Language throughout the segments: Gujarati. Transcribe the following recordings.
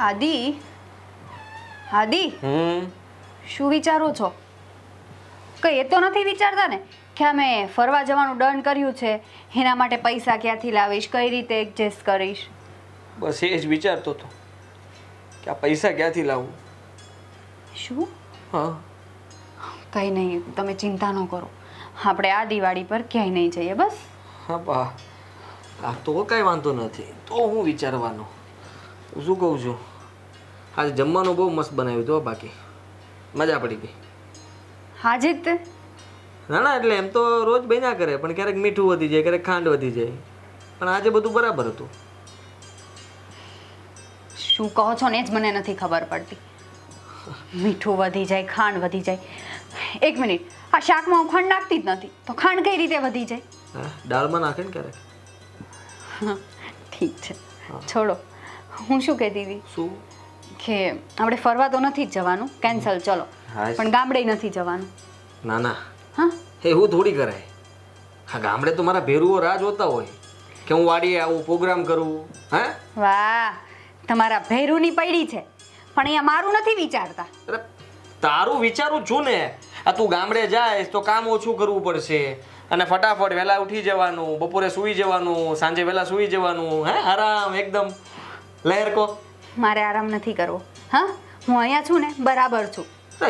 આદિ આદિ શું વિચારો છો? કઈ એ તો નથી વિચારતા ને કે અમે ફરવા જવાનું ડન કર્યું છે, એના માટે પૈસા ક્યાંથી લાવીશ, કઈ રીતે એડજસ્ટ કરીશ? બસ એ જ વિચારતો હતો કે આ પૈસા ક્યાંથી લાવું. શું? હા, કંઈ નહીં, તમે ચિંતા ન કરો, આપણે આ દિવાળી પર ક્યાંય નહીં જઈએ. બસ હા બા, આ તો કાંઈ વાંધો નથી. તો હું વિચારવાનો, હું શું કહું છું, આજે જમવાનું બહુ મસ્ત બનાવ્યું હતું. બાકી મજા પડી ગઈ. હાજી તે ના ના, એટલે એમ તો રોજ બન્યા કરે, પણ ક્યારેક મીઠું વધી જાય, ક્યારેક ખાંડ વધી જાય, પણ આજે બધું બરાબર હતું. શું કહો છો ને જ મને નથી ખબર પડતી. મીઠું વધી જાય, ખાંડ વધી જાય. એક મિનિટ, આ શાકમાં હું ખાંડ નાખતી જ નથી, તો ખાંડ કઈ રીતે વધી જાય? હા, દાળમાં નાખે ને ક્યારેક. ઠીક છે, છોડો. હું શું કહેતી હતી શું? કે આપણે ફરવા તો નથી જ જવાનું, કેન્સલ, ચલો. હા, પણ ગામડે નથી જવાનું. ના ના, હા, એવું થોડી કરાય. હા, ગામડે તો મારા ભેરુઓ રાહ જોતા હોય કે હું વાડીએ આવું, પ્રોગ્રામ કરું. હા, વાહ, તમારા ભૈરુની પૈડી છે, પણ અહીંયા મારું નથી વિચારતા. અરે તારું વિચારું છું ને. આ તું ગામડે જાય તો કામ ઓછું કરવું પડશે, અને ફટાફટ વહેલા ઉઠી જવાનું, બપોરે સૂઈ જવાનું, સાંજે વહેલા સૂઈ જવાનું. હે, આરામ એકદમ લહેરકો. મારે આરામ નથી કરવો. હા, હું અહીંયા છું ને, બરાબર છું.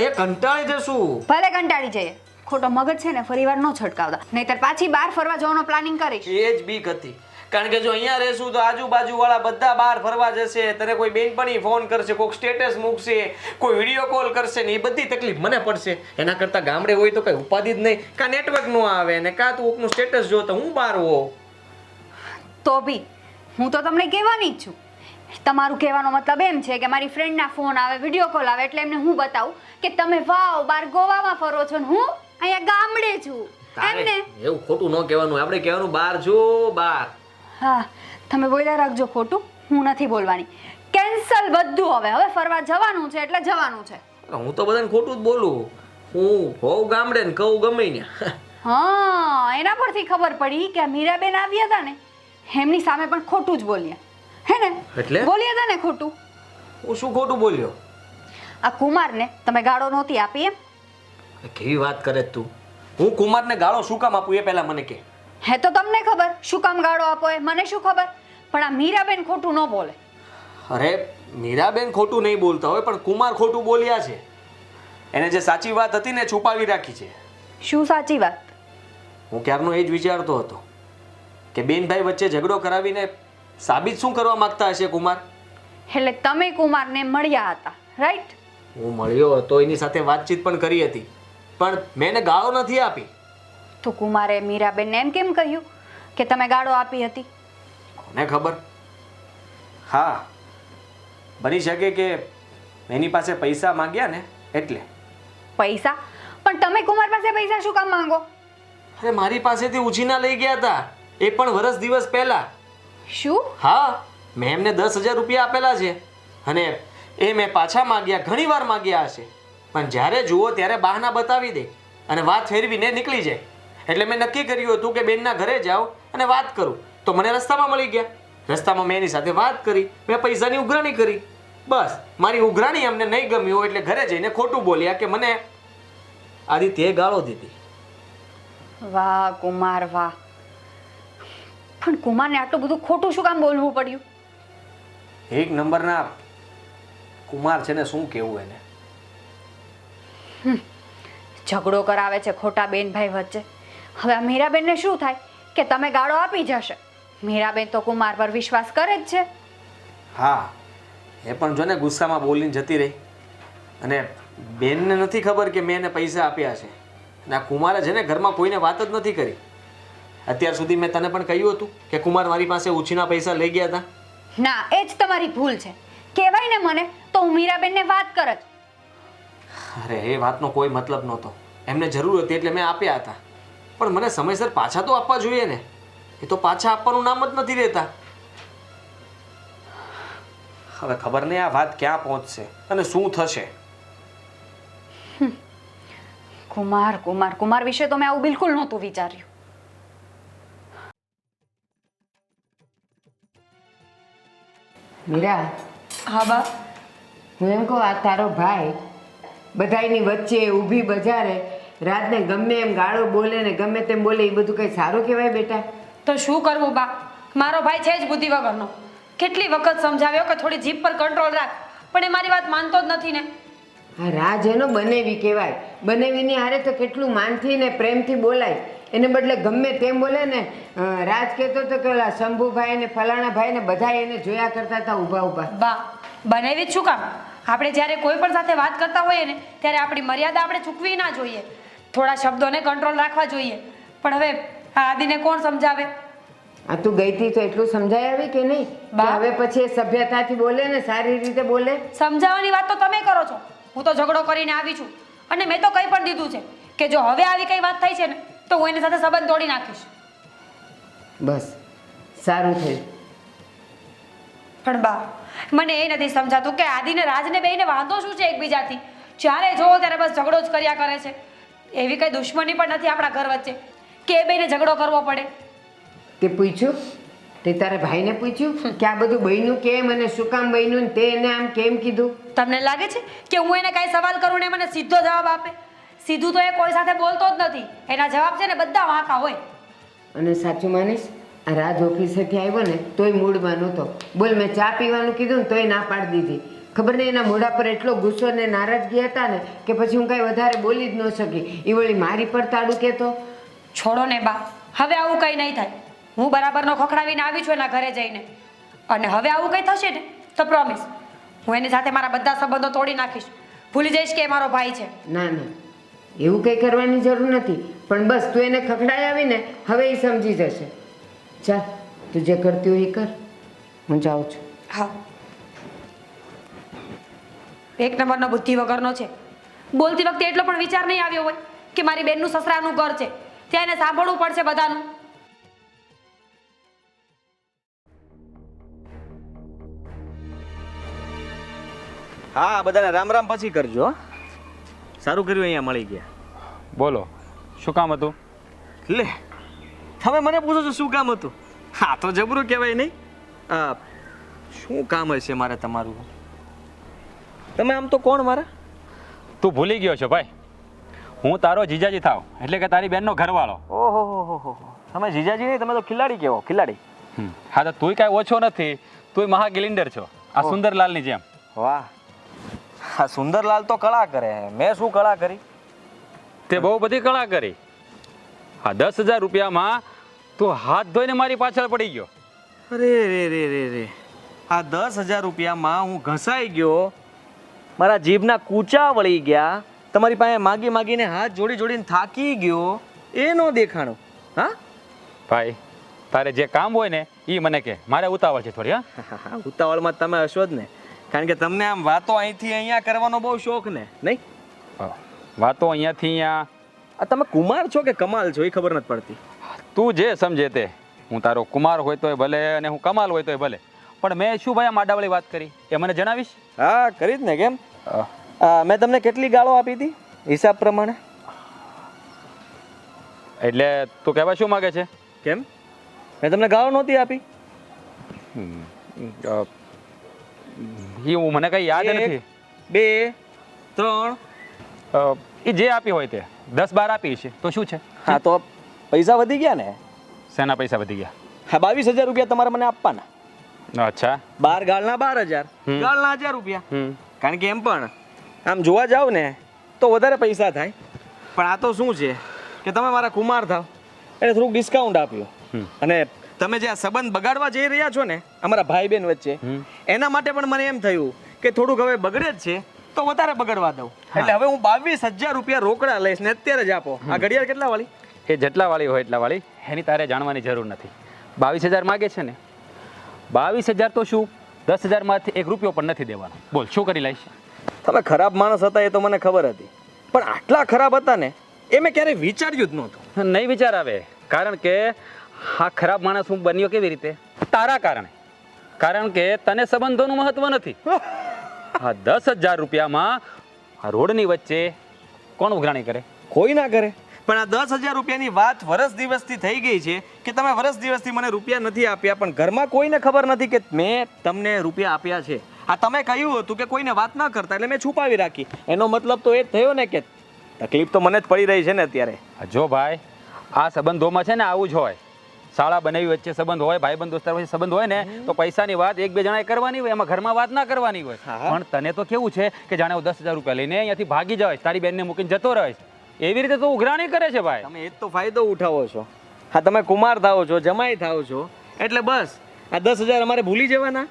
એ કંટાળી જશું. ભલે કંટાળી જઈએ, ખોટો મગજ છે ને ફરીવાર ન છટકાવતા, નહીતર પાછી બહાર ફરવા જવાનો પ્લાનિંગ કરીશ. એ જ બીક હતી, કારણ કે જો અહીંયા રહેશું તો આજુબાજુ વાળા બધા બહાર ફરવા જશે, તને કોઈ બેનપણી ફોન કરશે, કોઈક સ્ટેટસ મૂકશે, કોઈ વિડીયો કોલ કરશે ને એ બધી તકલીફ મને પડશે. એના કરતાં ગામડે હોય તો કઈ ઉપાધિ જ નહીં, કાં નેટવર્ક ન આવે ને કાં તું કોકનું સ્ટેટસ જો તો હું બહાર હોઉં. તો બી હું તો તમને કહેવાની જ છું. તમારું કહેવાનો મતલબ એમ છે કે મારી ફ્રેન્ડના ફોન આવે, વિડીયો કોલ આવે, એટલે એમને હું બતાવું કે તમે વાવ બાર ગોવામાં ફરો છો ને હું અહીંયા ગામડે છું, એમને. એવું ખોટું ન કહેવાનું, આપણે કહેવાનું બહાર જો, બહાર. હા, તમે બોલ્યા રાખજો ખોટું, હું નથી બોલવાની. કેન્સલ બધું. હવે ફરવા જવાનું છે એટલે જવાનું છે. હું તો બધાને ખોટું જ બોલું. હું હોઉં ગામડે ને કહું ગમે ને. હા, એના પરથી ખબર પડી કે આ મીરાબેન આવ્યા હતા ને, એમની સામે પણ ખોટું જ બોલ્યા, હે ને? એટલે બોલ્યા હતા ને ખોટું. હું શું ખોટું બોલ્યો? આ કુમારને તમે ગાળો નહોતી આપી એમ? કેવી વાત કરે તું? હું કુમારને ગાળો શું કામ આપું એ પહેલા મને કે. હે તો તમને ખબર શું કામ ગાળો આપો એ, મને શું ખબર? પણ આ મીરાબેન ખોટું ન બોલે. અરે મીરાબેન ખોટું નહીં બોલતા હોય, પણ કુમાર ખોટું બોલ્યા છે. એને જે સાચી વાત હતી ને છુપાવી રાખી છે. શું સાચી વાત? હું ક્યારનો એ જ વિચારતો હતો કે બેનભાઈ વચ્ચે ઝઘડો કરાવીને સાબિત શું કરવા માંગતા હશે કુમાર. એટલે તમે કુમારને મળ્યા હતા, રાઈટ? હું મળ્યો હતો, એની સાથે વાતચીત પણ કરી હતી, પણ મેં એને ગાળો નથી આપી. તો કુમારે મીરાબેનને એમ કેમ કહ્યું કે તમે ગાળો આપી હતી? કોને ખબર. હા, બની શકે કે એની પાસે પૈસા માંગ્યા ને એટલે. પૈસા? પણ તમે કુમાર પાસે પૈસા શું કામ માંગો? અરે મારી પાસેથી ઉછીના લઈ ગયા હતા, એ પણ વર્ષ દિવસ પહેલા. શું? હા, મેં એમને 10,000 રૂપિયા આપેલા છે, અને એ મેં પાછા માંગ્યા, ઘણી વાર માંગ્યા હશે, પણ જ્યારે જુઓ ત્યારે બહાના બતાવી દે અને વાત ફેરવીને નીકળી જાય. એટલે મેં નક્કી કર્યું હતું કે બેનના ઘરે જાઉં અને વાત કરું, તો મને રસ્તામાં મળી ગયા. રસ્તામાં મેં એની સાથે વાત કરી, મેં પૈસાની ઉઘરાણી કરી. બસ મારી ઉઘરાણી એમને નહીં ગમ્યું એટલે ઘરે જઈને ખોટું બોલ્યા કે મને આદિત્યએ ગાળો દીધી. વાહ કુમાર વાહ. પણ કુમારને આટલું બધું ખોટું શું કામ બોલવું પડ્યું? એક નંબરના કુમાર છે ને, શું કેવું એને. ઝઘડો કરાવે છે ખોટા બેનભાઈ વચ્ચે. હવે આ મીરાબેનને શું થાય કે તમે ગાળો આપી જશે, મીરાબેન તો કુમાર પર વિશ્વાસ કરે જ છે. હા, એ પણ જો ને ગુસ્સામાં બોલીને જતી રહી, અને બેનને નથી ખબર કે મેં એને પૈસા આપ્યા છે. અને આ કુમારે છે ને ઘરમાં કોઈને વાત જ નથી કરી. અત્યાર સુધી મેં તને પણ કહ્યું હતું કે કુમાર મારી પાસે ઉછીના પૈસા લઈ ગયા હતા. ના, એ જ તમારી ભૂલ છે. કહેવાય ને મને તો હું મીરાબેનને વાત કરત. અરે એ વાતનો કોઈ મતલબ નહોતો, એમને જરૂર હતી એટલે મેં આપ્યા હતા, પણ મને સમયસર પાછા તો આપવા જોઈએ ને. એ તો પાછા આપવાનું નામ જ નથી લેતા. હવે ખબર નહીં આ વાત ક્યાં પહોંચશે અને શું થશે. કુમાર કુમાર કુમાર વિશે તો મેં આવું બિલકુલ નહોતું વિચાર્યું. મીરા, હા બા. હું એમ કહું, આ તારો ભાઈ બધાયની વચ્ચે ઊભી બજારે રાતને ગમે એમ ગાળો બોલે ને ગમે તેમ બોલે, એ બધું કંઈ સારું કહેવાય બેટા? તો શું કરવું બા, મારો ભાઈ છે જ બુદ્ધિ વગરનો. કેટલી વખત સમજાવ્યો કે થોડી જીભ પર કંટ્રોલ રાખ, પણ એ મારી વાત માનતો જ નથી ને. આ રાજ એનો બનેવી કહેવાય. બનેવીની હારે તો કેટલું માનથી ને પ્રેમથી બોલાય, એને બદલે ગમે તેમ બોલે ને. રાજ કહેતો હતો કે ઓલા શંભુભાઈ ને ફલાણા ભાઈ ને બધા એને જોયા કરતા હતા ઊભા ઊભા. બા બનાવી જ શું કામ? આપણે જ્યારે કોઈ પણ સાથે વાત કરતા હોઈએ ને ત્યારે આપણી મર્યાદા આપણે ચૂકવી ના જોઈએ, થોડા શબ્દોને કંટ્રોલ રાખવા જોઈએ. પણ હવે આ આદિને કોણ સમજાવે? આ તું ગઈ હતી તો એટલું સમજાય આવી કે નહીં? બા. હવે પછી એ સભ્યતાથી બોલે ને સારી રીતે બોલે. સમજાવવાની વાત તો તમે કરો છો, હું તો ઝઘડો કરીને આવી છું. અને મેં તો કહી પણ દીધું છે કે જો હવે આવી કઈ વાત થઈ છે ને તો હું એની સાથે સંબંધ તોડી નાખીશ. બસ સારું થયું. પણ બા મને એ નથી સમજાતું કે આદિને રાજને બેયને વાંધો શું છે એકબીજાથી? જ્યારે જોવો ત્યારે બસ ઝઘડો જ કર્યા કરે છે. એવી કઈ દુશ્મની પણ નથી આપણા ઘર વચ્ચે કે એ બેયને ઝઘડો કરવો પડે. તે પૂછ્યું? તે તારા ભાઈને પૂછ્યું કે આ બધું બન્યું કેમ અને શું કામ બન્યું ને તે એને આમ કેમ કીધું? તમને લાગે છે કે હું એને કાંઈ સવાલ કરું ને મને સીધો જવાબ આપે? સીધું તો એ કોઈ સાથે બોલતો જ નથી. એના જવાબ છે ને બધા વાંકા હોય. અને સાચું માનીશ, આ રાજ ઓફિસેથી આવ્યો ને તોય મૂડમાં નહોતો. બોલ, મેં ચા પીવાનું કીધું ને તોય ના પાડી દીધી. ખબર નહીં એના મોઢા પર એટલો ગુસ્સો ને નારાજગી હતા ને કે પછી હું કાંઈ વધારે બોલી જ ન શકી. એ વળી મારી પર તાડું કહેતો. છોડો ને બા, હવે આવું કંઈ નહીં થાય. હું બરાબરનો ખખડાવીને આવી છું એના ઘરે જઈને, અને હવે આવું કંઈ થશે ને તો પ્રોમિસ હું એની સાથે મારા બધા સંબંધો તોડી નાખીશ. ભૂલી જઈશ કે એ મારો ભાઈ છે. ના ના, એવું કંઈ કરવાની જરૂર નથી. પણ બસ તું એને ખખડાઈ આવીને હવે એ સમજી જશે. ચાલ, તું જે કરતી હોય એ કર, હું જાઉં છું. હા, એક નંબરનો બુદ્ધિ વગરનો છે. બોલતી વખતે એટલો પણ વિચાર નહીં આવ્યો હોય કે મારી બેનનું સસરાનું ઘર છે, ત્યાં એને સાંભળવું પડશે બધાનું. હા, બધાને રામ રામ પછી કરજો. સારું કર્યું અહીંયા મળી ગયા. બોલો, શું કામ હતું? લે, તમે મને પૂછો છો શું કામ હતું? હા, તો જબરું કહેવાય નહીં. શું કામ હશે મારે તમારું? તમે આમ તો કોણ મારા? તું ભૂલી ગયો છો ભાઈ, હું તારો જીજાજી થાવ એટલે કે તારી બેનનો ઘરવાળો. ઓહો, તમે જીજાજી નહીં, તમે તો ખિલાડી કહેવો, ખિલાડી. હા, તો તુંય કાંઈ ઓછો નથી, તુંય મહા ગિલિન્ડર છો આ સુંદરલાલની જેમ. વાહ, આ સુંદરલાલ તો કળા કરે. મેં શું કળા કરી? તે બહુ બધી કળા કરી. હા, 10,000 રૂપિયામાં તું હાથ ધોઈને મારી પાછળ પડી ગયો. અરે રે, આ 10,000 રૂપિયામાં હું ઘસાઈ ગયો, મારા જીભના કૂચા વળી ગયા, તમારી પાસે માગી માગીને હાથ જોડીને થાકી ગયો, એ નો દેખાણો. હા ભાઈ, તારે જે કામ હોય ને એ મને કે, મારે ઉતાવળ છે થોડી. હા, ઉતાવળમાં તમે હશો જ ને, કારણ કે તમને આમ વાતો અહીંથી અહીંયા કરવાનો બહુ શોખ ને, નહીં? વાતો અહીંયાથી અહીંયા. આ તમે કુમાર છો કે કમાલ છો એ ખબર નથી પડતી. તું જે સમજે તે. હું તારો કુમાર હોય તોય ભલે અને હું કમાલ હોય તોય ભલે, પણ મેં શું ભાઈ આ માડાવાળી વાત કરી એ મને જણાવીશ? હા, કરી જ ને. કેમ? મેં તમને કેટલી ગાળો આપી હતી હિસાબ પ્રમાણે? એટલે તું કહેવા શું માગે છે? કેમ મેં તમને ગાળો નહોતી આપી? એ મને કઈ યાદ નથી. 2 3 એ જે આપી હોય તે 10-12 આપી છે તો શું છે? હા, તો પૈસા વધી ગયા ને. શેના પૈસા વધી ગયા? હા, 22,000 રૂપિયા તમારે મને આપવાના. અચ્છા, 12 ગાળના 12,000, ગાળના 1,000 રૂપિયા. કારણ કે એમ પણ આમ જોવા જાવ ને તો વધારે પૈસા થાય, પણ આ તો શું છે કે તમે મારા કુમાર થાવ એટલે થોડુંક ડિસ્કાઉન્ટ આપ્યું. અને તમે જે આ સંબંધ બગાડવા જઈ રહ્યા છો ને અમારા ભાઈ બહેન વચ્ચે, એના માટે પણ મને એમ થયું કે થોડુંક હવે બગડે જ છે તો વધારે બગડવા દઉં. એટલે હવે હું 22,000 રૂપિયા રોકડા લઈશ ને અત્યારે જ આપો. આ ઘડિયાળ કેટલા વાળી? એ જેટલા વાળી હોય એટલા વાળી, એની તારે જાણવાની જરૂર નથી. 22,000 માગે છે ને, 22,000 તો શું 10,000 માંથી 1 રૂપિયો પણ નથી દેવાનો. બોલ, શું કરી લઈશ? તમે ખરાબ માણસ હતા એ તો મને ખબર હતી, પણ આટલા ખરાબ હતા ને એ મેં ક્યારેય વિચાર્યું જ નહોતું. નહીં વિચાર આવે, કારણ કે આ ખરાબ માણસ હું બન્યો કેવી રીતે? તારા કારણે. કારણ કે તને સંબંધોનું મહત્વ નથી. આ 10,000 રૂપિયામાં આ રોડની વચ્ચે કોણ ઉઘરાણી કરે? કોઈ ના કરે. પણ આ 10,000 રૂપિયાની વાત વર્ષ દિવસથી થઈ ગઈ છે કે તમે વર્ષ દિવસથી મને રૂપિયા નથી આપ્યા, પણ ઘરમાં કોઈને ખબર નથી કે મેં તમને રૂપિયા આપ્યા છે. આ તમે કહ્યું હતું કે કોઈને વાત ના કરતા એટલે મેં છુપાવી રાખી. એનો મતલબ તો એ જ થયો ને કે તકલીફ તો મને જ પડી રહી છે ને અત્યારે. જો ભાઈ આ સંબંધોમાં છે ને આવું જ હોય. શાળા બનાવી વચ્ચે સંબંધ હોય, ભાઈબંધ દોસ્તાર વચ્ચે સંબંધ હોય ને તો પૈસાની વાત એક બે જણાએ કરવાની હોય, એમાં ઘરમાં વાત ના કરવાની હોય. પણ તને તો કેવું છે કે જાણે હું 10,000 રૂપિયા લઈને અહીંયાથી ભાગી જાય, તારી બેનને મૂકીને જતો રહીશ, એવી રીતે તો ઉઘરાણી કરે છે ભાઈ. તમે એ જ તો ફાયદો ઉઠાવો છો. હા, તમે કુમાર થાઓ છો, જમાઈ થાઓ છો, એટલે બસ આ 10,000 અમારે ભૂલી જવાના.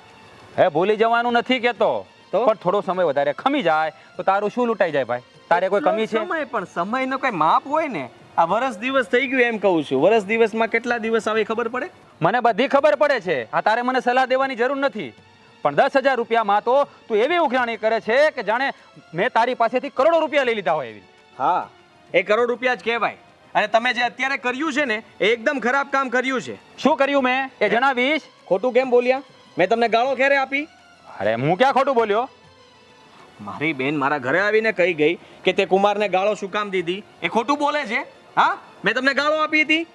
હે ભૂલી જવાનું નથી કેતો, પણ થોડો સમય વધારે ખમી જાય તો તારું શું લૂંટાઈ જાય ભાઈ? તારે કોઈ કમી છે? સમય પણ સમયનો કોઈ માપ હોય ને. આ વરસ દિવસ થઈ ગયું એમ કહું છું. વરસ દિવસમાં કેટલા દિવસ આવે ખબર પડે? મને બધી ખબર પડે છે. આ તારે મને સલાહ દેવાની જરૂર નથી. પણ 10,000 રૂપિયામાં તો તું એવી ઉઘરાણી કરે છે કે જાણે મેં તારી પાસેથી કરોડો રૂપિયા લઈ લીધા હોય એવી. હા, એ કરોડ રૂપિયા જ કહેવાય. અને તમે જે અત્યારે કર્યું છે ને એ એકદમ ખરાબ કામ કર્યું છે. શું કર્યું મેં એ જણાવીશ? ખોટું કેમ બોલ્યા? મેં તમને ગાળો ક્યારે આપી? અરે હું ક્યાં ખોટું બોલ્યો? મારી બેન મારા ઘરે આવીને કહી ગઈ કે તે કુમારને ગાળો શું કામ દીધી? એ ખોટું બોલે છે. હા, મેં તમને ગાળો આપી હતી.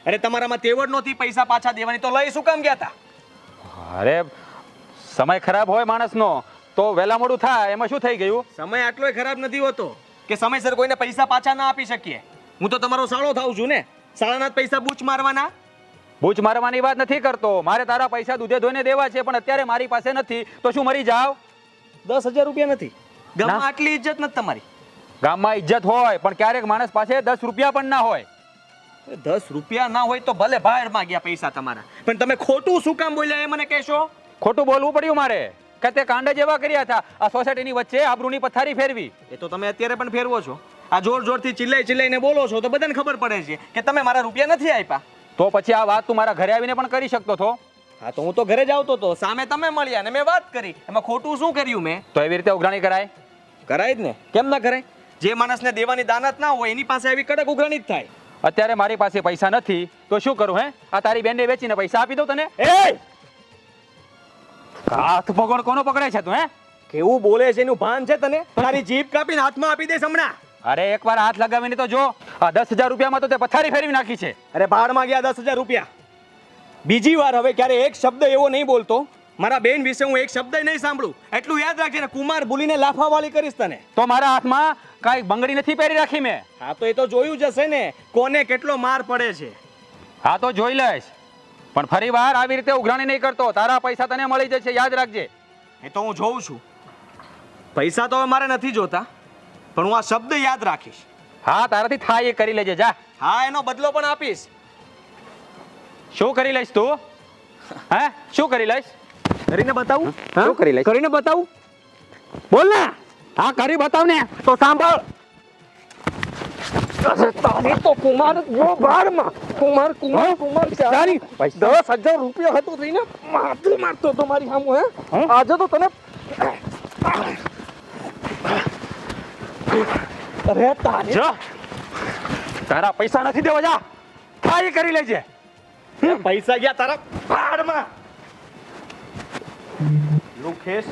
અરે તમારામાં તેવડ નહોતી પૈસા પાછા દેવાની તો લઈ શું કામ ગયા હતા? અરે સમય ખરાબ હોય માણસનો તો વહેલા મોડું થાય, એમાં શું થઈ ગયું? સમય આટલોય ખરાબ નથી હોતો કે સમયસર કોઈને પૈસા પાછા ના આપી શકીએ. હું તો તમારો સાળો થાઉં છું ને. સાળાના જ પૈસા બૂચ મારવાના? બૂચ મારવાની વાત નથી કરતો. મારે તારા પૈસા દૂધે ધોઈને દેવા છે, પણ અત્યારે મારી પાસે નથી તો શું મરી જાવ? 10,000 રૂપિયા નથી. ગામમાં આટલી ઇજ્જત નથી તમારી. ગામમાં ઇજ્જત હોય પણ ક્યારેક માણસ પાસે 10 રૂપિયા પણ ના હોય. 10 રૂપિયા ના હોય તો ભલે બહારમાં ગયા પૈસા તમારા, પણ તમે ખોટું શું કામ બોલ્યા એ મને કહેશો? ખોટું બોલવું પડ્યું મારે કે તે કાંડ જ એવા કર્યા હતા આ સોસાયટીની વચ્ચે આબરૂની પથારી ફેરવી. એ તો તમે અત્યારે પણ ફેરવો છો. આ જોર જોરથી ચિલ્લાઈને બોલો છો તો બધાને ખબર પડે છે કે તમે મારા રૂપિયા નથી આપ્યા. તો પછી આ વાત તું મારા ઘરે આવીને પણ કરી શકતો હતો. હા, તો હું તો ઘરે જ આવતો હતો, સામે તમે મળ્યા ને મેં વાત કરી. એમાં ખોટું શું કર્યું મેં? તો એવી રીતે ઉઘરાણી કરાય? કરાય જ ને, કેમ ના કરાય? જે માણસને દેવાની દાનત ના હોય એની પાસે આવી કડક ઉઘરાણી જ થાય. અત્યારે મારી પાસે પૈસા નથી તો શું કરું? હે આ તારી બેનને વેચીને પૈસા આપી દઉં તને? એ હાથ પકડ કોનો પકડે છે તું? હે કેવું બોલે છે એનું ભાન છે તને? તારી જીભ કાપીને હાથમાં આપી દઈશ હમણાં. અરે એકવાર હાથ લગાવીને તો જો. આ 10,000 રૂપિયામાં તો તે પથારી ફેરવી નાખી છે. અરે બહારમાં ગયા 10,000 રૂપિયા. બીજી વાર હવે ક્યારે એક શબ્દ એવો નહીં બોલતો. મારા બેન વિશે હું એક શબ્દ નહીં સાંભળું. એટલું યાદ રાખજે ને. કુમાર ભૂલીને લાફાવાળી કરીશ તને. તો મારા હાથમાં કાંઈ બંગડી નથી પહેરી રાખી મેં. હા, તો એ તો જોયું જશે ને કોને કેટલો માર પડે છે. હા તો જોઈ લઈશ, પણ ફરી વાર આવી રીતે ઉઘરાણી નહીં કરતો. તારા પૈસા તને મળી જશે, યાદ રાખજે. એ તો હું જોઉં છું. પૈસા તો હવે મારે નથી જોતા, પણ હું આ શબ્દ યાદ રાખીશ. હા તારાથી થાય એ કરી લેજે જા. હા, એનો બદલો પણ આપીશ. શું કરી લઈશ તું? હે શું કરી લઈશ? કરીને બતાવું? શું કરી લઈશ? કરીને બતાવું? બોલ ને. હા કરી બતાવ ને. તો સાંભળ. તારી તો કુમાર જો બારમાં કુમાર તારી 10,000 રૂપિયા હતો થઈને માથે મારતો તો મારી સામું. હે આજે તો તને અરે તારી જો તારા પૈસા નથી દેવા, જા થાય એ કરી લેજે. પૈસા ગયા તારા ભાડમાં. લુખેશ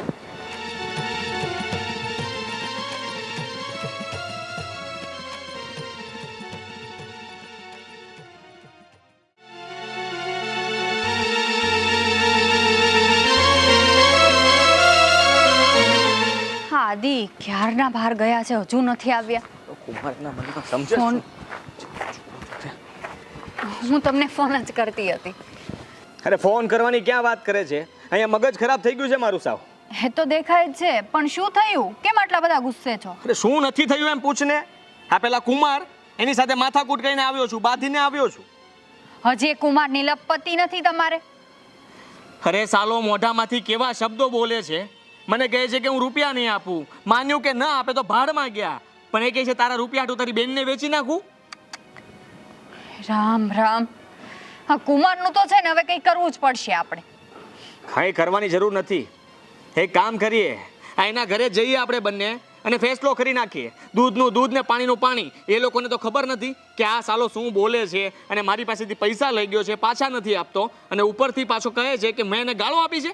આદિ ક્યારના બહાર ગયા છે, હજુ નથી આવ્યા. કુમારના મનમાં સમજે ફોન હું તમને ફોન જ કરતી હતી. અરે ફોન કરવાની ક્યાં વાત કરે છે? અહીંયા મગજ ખરાબ થઈ ગયું છે મારું સાવ. એ તો દેખાય જ છે, પણ શું થયું? કેમ આટલા બધા ગુસ્સે છો? અરે શું નથી થયું એમ પૂછને. આ પેલા કુમાર એની સાથે માથાકૂટ કરીને આવ્યો છું, બાંધીને આવ્યો છું. હજી એ કુમારની લપતી નથી તમારે? અરે સાલો મોઢામાંથી કેવા શબ્દો બોલે છે. મને કહે છે કે હું રૂપિયા નહીં આપું. માન્યું કે ના આપે તો ભાડમાં ગયા, પણ એ કહે છે તારા રૂપિયા હાટુ તારી બેનને વેચી નાખું. રામ રામ. હા, કુમારનું તો છે ને હવે કંઈ કરવું જ પડશે આપણે. કાંઈ કરવાની જરૂર નથી. એક કામ કરીએ, આ એના ઘરે જઈએ આપણે બંને અને ફેસલો કરી નાખીએ. દૂધનું દૂધ ને પાણીનું પાણી. એ લોકોને તો ખબર નથી કે આ સાલો શું બોલે છે અને મારી પાસેથી પૈસા લઈ ગયો છે, પાછા નથી આપતો અને ઉપરથી પાછો કહે છે કે મેં એને ગાળો આપી છે.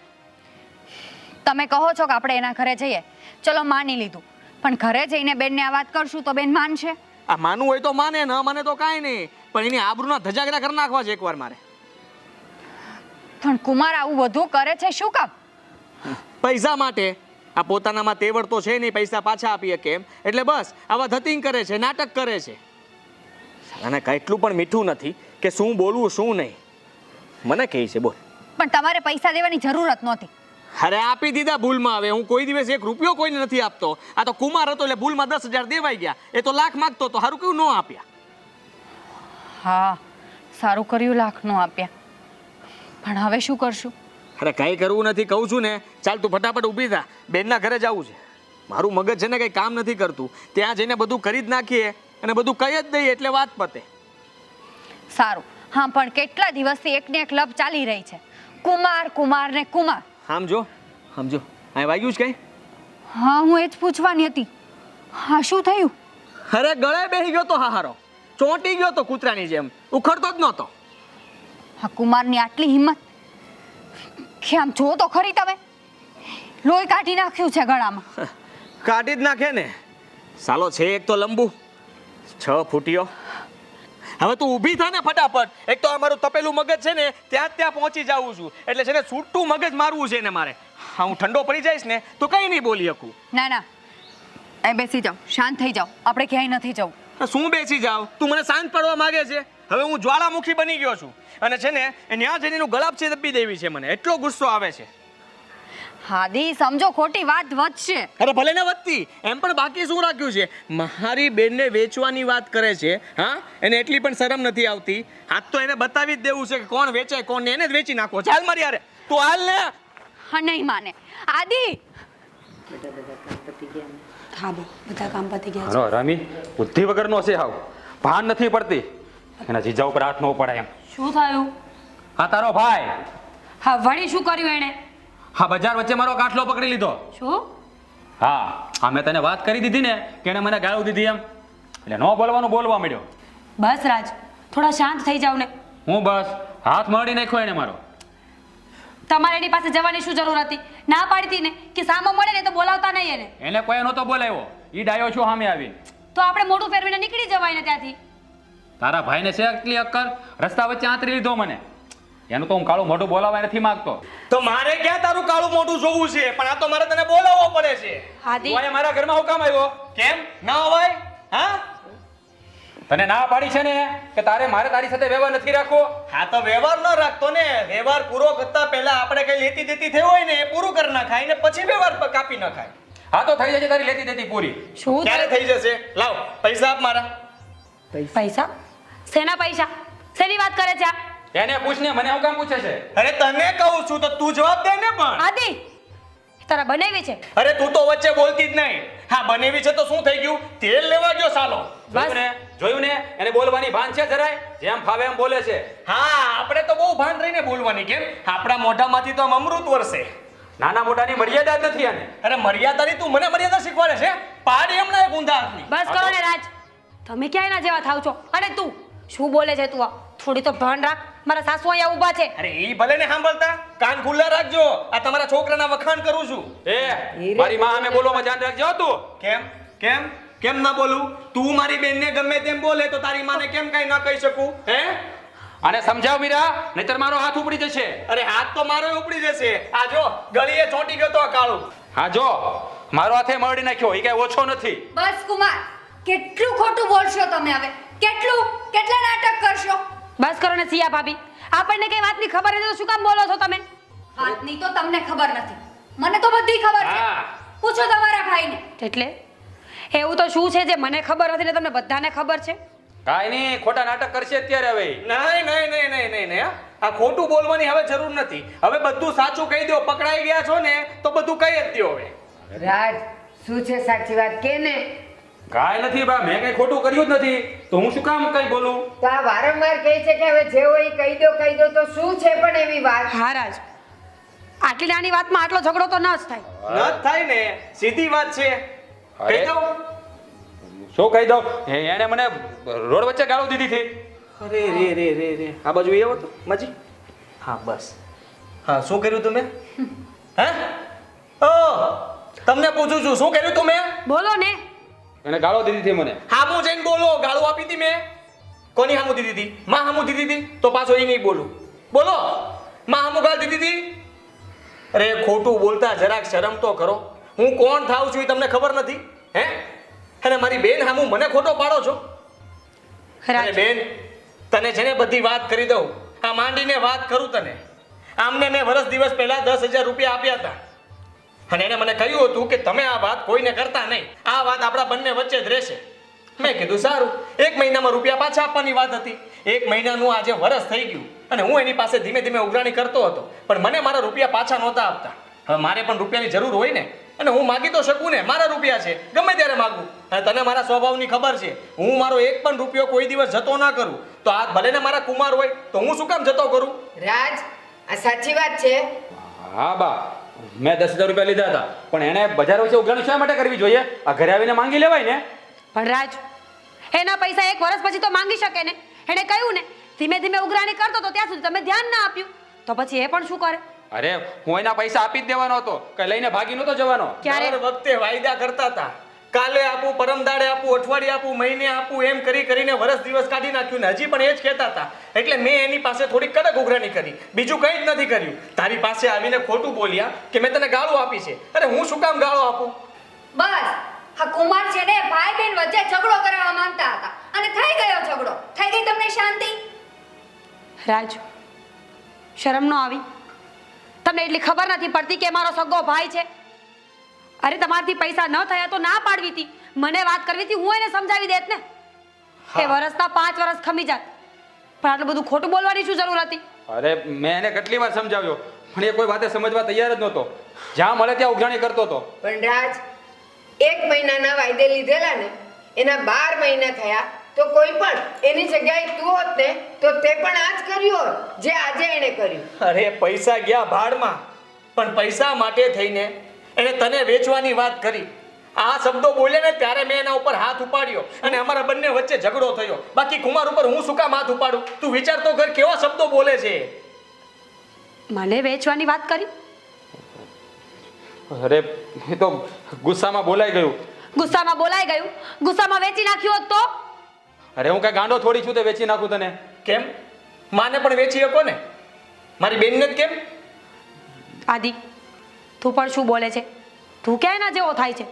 તમે કહો છો કે આપણે એના ઘરે જઈએ, ચલો માની લીધું, પણ ઘરે જઈને બેનને આ વાત કરશું તો બેન માનશે? આ માનવું હોય તો માને, ન માને તો કાંઈ નહીં, પણ એની આબરૂના ધજાગરા કરી નાખવા છે એકવાર મારે. પણ કુમાર આવું બધું કરે છે શું કામ? પૈસા માટે. આ પોતાનામાં તેવડ તો છે નહીં પૈસા પાછા આપી શકે એમ, એટલે બસ આવા ધતિંગ કરે છે, નાટક કરે છે. અને કેટલું પણ મીઠું નથી કે શું બોલવું શું નહીં. મને કહે છે બોલ. પણ તમારે પૈસા દેવાની જરૂરત નહોતી. અરે આપી દીધા ભૂલમાં. હવે હું કોઈ દિવસ 1 રૂપિયો કોઈને નથી આપતો. આ તો કુમાર હતો એટલે ભૂલમાં 10,000 દેવાઈ ગયા. એ તો લાખ માંગતો તો સારું કેવું ન આપ્યા. હા, સારું કર્યું લાખ નો આપ્યા. પણ હવે શું કરશું? અરે કંઈ કરવું નથી કહું છું ને. ચાલ તું ફટાફટ ઊભી થા, બેનના ઘરે જવું છે. મારું મગજ છે ને કંઈ કામ નથી કરતું. ત્યાં જઈને બધું કરી જ નાખીએ અને બધું કહી જ દઈએ એટલે વાત પતે. સારું. હા, પણ કેટલા દિવસથી એકને એક લપ ચાલી રહી છે. કુમાર કુમાર ને કુમાર. સમજો સમજો આ વાગ્યું છે કઈ? હા, હું એ જ પૂછવાની હતી. હા, શું થયું? અરે ગળે બેસી ગયો તો હાહારો, ચોંટી ગયો તો કૂતરાની જેમ, ઉખડતો જ નહોતો. હા, કુમારની આટલી હિંમત કે આમ જો તો ખરી તમે, લોહી કાઢી નાખ્યું છે ગળામાં. કાઢી જ નાખે ને. સાલો છે એક તો લંબુ, 6 ફૂટિયો. હવે તું ઊભી થા ને ફટાફટ. એક તો અમારું તપેલું મગજ છે ને ત્યાં જ ત્યાં પહોંચી જાઉં છું, એટલે છે ને છૂટું મગજ મારવું છે ને મારે. હા, હું ઠંડો પડી જઈશ ને તો કંઈ નહીં બોલી શકું. ના ના, એ બેસી જાઓ, શાંત થઈ જાઓ. આપણે ક્યાંય નથી જવું. શું બેસી જાવ? તું મને શાંત પડવા માંગે છે? હવે હું જ્વાળામુખી બની ગયો છું અને છે ને ત્યાં જઈને એનું ગળાપ છે દબી દેવી છે. મને એટલો ગુસ્સો આવે છે. હાદી, સમજો ખોટી વાત વધશે. અરે ભલે ને વધતી, એમ પણ બાકી શું રાખ્યું છે? મારી બેનને વેચવાની વાત કરે છે. હા, એને એટલી પણ શરમ નથી આવતી. આજ તો એને બતાવી જ દેવું છે કે કોણ વેચે કોણ ને, એને જ વેચી નાખો. ચાલ મારી યારે, તું હાલ ને. હા, નહીં માને. આદિ, હા બા, બધા કામ પતી ગયા છે. હાલો રામી, બુદ્ધિ વગરનો છે હાવ, ભાન નથી પડતી. એના જીજા ઉપર હાથ ન પડાય એમ. શું થયું? આ તારો ભાઈ હા, વળી શું કર્યું એણે? હા, બજાર વચ્ચે મારો કાટલો પકડી લીધો. શું? હા, મેં તને વાત કરી દીધી ને કે એને મને ગાળું દીધી એમ, એટલે ન બોલવાનું બોલવા માંડ્યો. બસ રાજ, થોડા શાંત થઈ જાવ ને. હું બસ હાથ મળી નાખ્યો એને મારો. તમારે એની પાસે જવાની શું જરૂર હતી? ના પાડતી ને કે સામો મળે ને તો બોલાવતા નહીં એને. એને કોઈ નહોતો બોલાવ્યો, ઈ ડાયો છું સામે આવીને. તો આપણે મોઢું ફેરવીને નીકળી જવાય ને ત્યાંથી. તારા ભાઈને છે એટલી અક્કલ, રસ્તા વચ્ચે આંતરી લીધો મને. એનું તો હું કાળું મોઢું બોલાવવા નથી માંગતો. તો મારે ક્યાં તારું કાળું મોઢું જોવું છે? પણ આ તો મારે તને બોલાવવો પડે છે. હાદી, તું અહીંયા મારા ઘરમાં હું કામ આવ્યો? કેમ ના હોય? હા, તને ના પાડી છે ને કે તારે મારે તારી સાથે વ્યવહાર નથી રાખવો. હા તો વ્યવહાર ન રાખતો ને. વ્યવહાર પૂરો કરતા પહેલા આપણે કઈ લેતી દેતી થઈ હોય ને એ પૂરું કરી નાખાય ને પછી વ્યવહાર કાપી નાખાય. હા તો થઈ જશે તારી લેતી દેતી પૂરી. શું ક્યારે થઈ જશે? લાવ પૈસા આપ મારા. પૈસા? શેના પૈસા? શેની વાત કરે છે આ? એને પૂછ ને, મને હું કામ પૂછે છે? અરે તને કહું છું તો તું જવાબ દે ને. પણ આદિ, તારા બનાવી છે. અરે તું તો વચ્ચે બોલતી જ નહીં. હા, બનેવી છે તો શું થઈ ગયું? તેલ લેવા ગયો સાલો. જોયું ને એને બોલવાની ભાન છે જરાય? જેમ ફાવે એમ બોલે છે. હા, આપણે તો બહુ ભાન રહીને બોલવાની. કેમ? આપણા મોઢામાંથી તો આમ અમૃત વરસે. નાના મોટાની મર્યાદા જ નથી આને. અરે મર્યાદાની તું મને મર્યાદા શીખવાડે છે? પાડી એમના એક ઊંધા હાથની. બસ કરો ને રાજ, તમે ક્યાં એના જેવા થાવ છો? અને તું શું બોલે છે તું? થોડી તો ભાન રાખ. મારા સાસુ અહીંયા ઊભા છે. અરે ઈ ભલે ને સાંભળતા, કાન ખુલ્લા રાખજો. આ તમારા છોકરાના વખાણ કરું છું. મારી માં સામે બોલવામાં ધ્યાન રાખજો તું. કેમ કેમ કેમ ના બોલું? તું મારી બેનને ગમે તેમ બોલે તો તારી માને કેમ કઈ ના કહી શકું? હે? આને સમજાવ મીરા, નહીતર મારો હાથ ઉપડી જશે. અરે હાથ તો મારો ઉપડી જશે. આ જો ગળીએ ચોંટી ગયો તો આ કાળું. હા જો, મારો હાથે મરડી નાખ્યો, એ કઈ ઓછો નથી. બસ કુમાર, કેટલું ખોટું બોલશો તમે હવે? કેટલા નાટક કરશો? બસ કરો ને સિયા ભાભી, આપણને કઈ વાતની ખબર નથી તો શું કામ બોલો છો તમે? વાતની તો તમને ખબર નથી, મને તો બધી ખબર છે. હા. પૂછો તમારા ભાઈને. એટલે એવું તો શું છે જે મને ખબર નથી ને તમને બધાને ખબર છે? કાઈ નહીં, ખોટા નાટક કરશે અત્યારે હવે. નહીં. આ ખોટું બોલવાની હવે જરૂર નથી. હવે બધું સાચું કહી દો. પકડાઈ ગયા છો ને તો બધું કહી જ દો. હવે રાજ, શું છે સાચી વાત કે ને? કાઈ નથી બા, મેં કઈ ખોટું કર્યું જ નથી, તો હું શું કામ કઈ બોલું? તો આ વારંવાર કહે છે કે હવે જે હોય એ કહી દો તો શું છે પણ એવી વાત? હા રાજ, આટલી નાની વાતમાં આટલો ઝઘડો તો ન જ થાય. ન થાય ને, સીધી વાત છે. કહી દઉં? શું કહી દઉં? એને મને રોડ વચ્ચે ગાળું દીધી હતી. અરે રે આ બાજુ એવો તો મજી. હા બસ. હા, શું કર્યું તમે? હે? ઓ, તમને પૂછું છું, શું કર્યું તમે? બોલો ને. એને ગાળો દીધી હતી મને. હામું જઈને બોલો. ગાળું આપી હતી મેં? કોની હામું દીધી હતી? માં હામું દીધી હતી? તો પાછો એ નહીં બોલું. બોલો, માં હામું ગાળ દીધી હતી? અરે ખોટું બોલતા જરાક શરમ તો કરો. હું કોણ થાઉં છું એ તમને ખબર નથી? હે? અને મારી બેન હામું મને ખોટો પાડો છો? અરે રાજ બેન, તને છે ને બધી વાત કરી દઉં. આ માંડીને વાત કરું તને. આમને મેં વર્ષ દિવસ પહેલા 10,000 રૂપિયા આપ્યા હતા અને એને મને કહ્યું હતું કે તમે આ વાત કોઈને કરતા નહીં, આ વાત આપણા બંને વચ્ચે જ રહેશે. મેં કીધું સારું. 1 મહિનામાં રૂપિયા પાછા આપવાની વાત હતી. 1 મહિનાનું આજે વર્ષ થઈ ગયું અને હું એની પાસે ધીમે ધીમે ઉઘરાણી કરતો હતો, પણ મને મારા રૂપિયા પાછા નહોતા આપતા. હવે મારે પણ રૂપિયાની જરૂર હોય ને, અને હું માગી તો શકું ને. મારા રૂપિયા છે, ગમે ત્યારે માગું. અને તને મારા સ્વભાવની ખબર છે, હું મારો 1 પણ રૂપિયો કોઈ દિવસ જતો ના કરું. તો આ ભલે ને મારા કુમાર હોય તો હું શું કામ જતો કરું? રાજ, આ સાચી વાત છે. હા બા, મેં 10,000 રૂપિયા લીધા હતા, પણ એને બજાર વચ્ચે ઉઘરાણી શા માટે કરવી જોઈએ? આ ઘરે આવીને માંગી લેવાય ને. પણ રાજ, એના પૈસા 1 વર્ષ પછી તો માંગી શકે ને. એને કહ્યું ને ધીમે ધીમે ઉઘરાણી કરતો તો ત્યાં સુધી તમે ધ્યાન ના આપ્યું, તો પછી એ પણ શું કરે? અરે હું એના પૈસા આપી જ દેવાનો હતો, કઈ લઈને ભાગી નતો જવાનો. ક્યારે? દર વખતે વાયદા કરતા હતા, કાલે આપું, પરમ દાડે આપું, અઠવાડિયે આપું, મહિને આપું, એમ કરીને વર્ષ દિવસ કાઢી નાખ્યું ને હજી પણ એ જ કહેતા હતા. એટલે મેં એની પાસે થોડી કડક ઉઘરાણી કરી, બીજું કંઈ જ નથી કર્યું. તારી પાસે આવીને ખોટું બોલ્યા કે મેં તને ગાળો આપી છે. અરે હું શું કામ ગાળો આપું? બસ હા, કુમાર છે ને ભાઈ બહેન વચ્ચે ઝઘડો કરાવવા માંગતા હતા અને થઈ ગયો ઝઘડો. થઈ ગઈ તમને શાંતિ? રાજ, શરમ ન આવી? તમને એટલી ખબર નથી પડતી કે મારો સગો ભાઈ છે? અરે તમારથી પૈસા ન થયા તો ના પાડવી હતી, મને વાત કરવી હતી, હું એને સમજાવી દેત ને. એ વર્ષના 5 વર્ષ ખમી જાત. પણ આટલું બધું ખોટું બોલવાની શું જરૂર હતી? અરે મેં એને કેટલી વાર સમજાવ્યો, પણ એ કોઈ વાતે સમજવા તૈયાર જ નહોતો. જ્યાં મળે ત્યાં ઉઘરાણી કરતો હતો. પણ રાજ, 1 મહિનાના વાયદે લીધેલા ને, એના 12 મહિના થયા તો કોઈ પણ એની જગ્યાએ તું હોત ને તો તે પણ આ જ કર્યું હોત જે આજે એણે કર્યું. અરે પૈસા ગયા ભાડમાં, પણ પૈસા માટે થઈને એને તને વેચવાની વાત કરી. આ શબ્દો બોલ્યા ને ત્યારે મેં એના ઉપર હાથ ઉપાડ્યો અને અમારા બંને વચ્ચે ઝઘડો થયો. બાકી કુમાર ઉપર હું શું કામ હાથ ઉપાડું? તું વિચાર તો કર કેવા શબ્દો બોલે છે. મને વેચવાની વાત કરી? અરે એ તો ગુસ્સામાં બોલાઈ ગયું. ગુસ્સામાં બોલાઈ ગયું? ગુસ્સામાં વેચી નાખ્યું હોત તો? અરે હું કઈ ગાંડો થોડી છું તે વેચી નાખું તને? કેમ? માને પણ વેચી શકો ને, મારી બેનને જ કેમ? આદિ, તું પણ શું બોલે છે? તું ક્યાં એના જેવો થાય છે?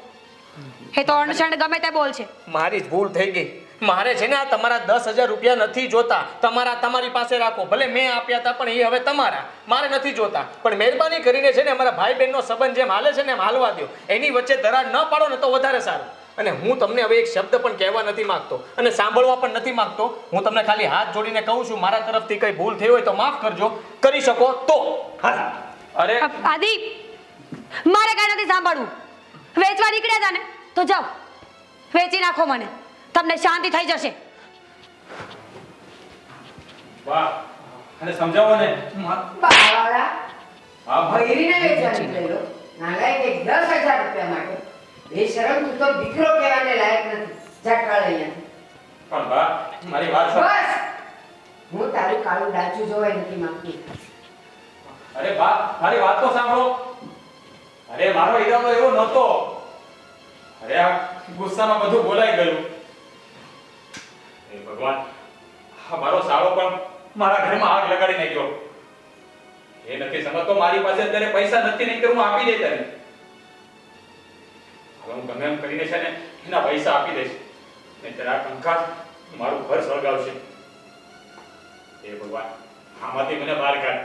એ તો અણસણ ગમે તે બોલ છે. મારી જ ભૂલ થઈ ગઈ. મારે છે ને આ તમારા 10,000 રૂપિયા નથી જોતા. તમારી પાસે રાખો. ભલે મેં આપ્યા હતા પણ એ હવે તમારા, મારે નથી જોતા. પણ મહેરબાની કરીને છે ને અમારા ભાઈ બહેનનો સંબંધ જેમ હાલે છે ને એમ હાલવા દો. એની વચ્ચે દરાર ન પાડો ને તો વધારે સારું. અને હું તમને હવે એક શબ્દ પણ કહેવા નથી માંગતો અને સાંભળવા પણ નથી માંગતો. હું તમને ખાલી હાથ જોડીને કહું છું, મારા તરફથી કંઈ ભૂલ થઈ હોય તો માફ કરજો. કરી શકો તો. હા. અરે આદિ, મારે કાંઈ નથી સાંભળવું. વેચવા નીકળ્યા હતા ને તો જાઓ, વેચી નાખો મને, તમને શાંતિ થઈ જશે. વાહ, અને સમજાવો ને. બાવાળા, હા ભૈરીને વેચવા નીકળેલો નાલાયક એક 10,000 રૂપિયા માટે. બેશરમ, તું તો દીકરો કહેવાને લાયક નથી. જા કાળ અહીંયાથી. પણ બા, મારી વાત સાંભળો. બસ, હું તારું કાળું ડાચું જોવાય નથી માંગતી. અરે બા, મારી વાત તો સાંભળો. અરે મારો ઈરાદો એવો નહોતો. અરે આ ગુસ્સામાં બધું બોલાઈ ગયું. હે ભગવાન, આ મારો સાળો પણ મારા ઘરમાં આગ લગાડી નાખ્યો. એ નથી સમજતો મારી પાસે અત્યારે પૈસા નથી, નહીં તો હું આપી દઈશ તને. હવે હું ગમે એમ કરીને છે ને એના પૈસા આપી દઈશ. નહીંતર આ કંકાસ મારું ઘર સળગાવશે. હે ભગવાન, આમાંથી મને બહાર કાઢ.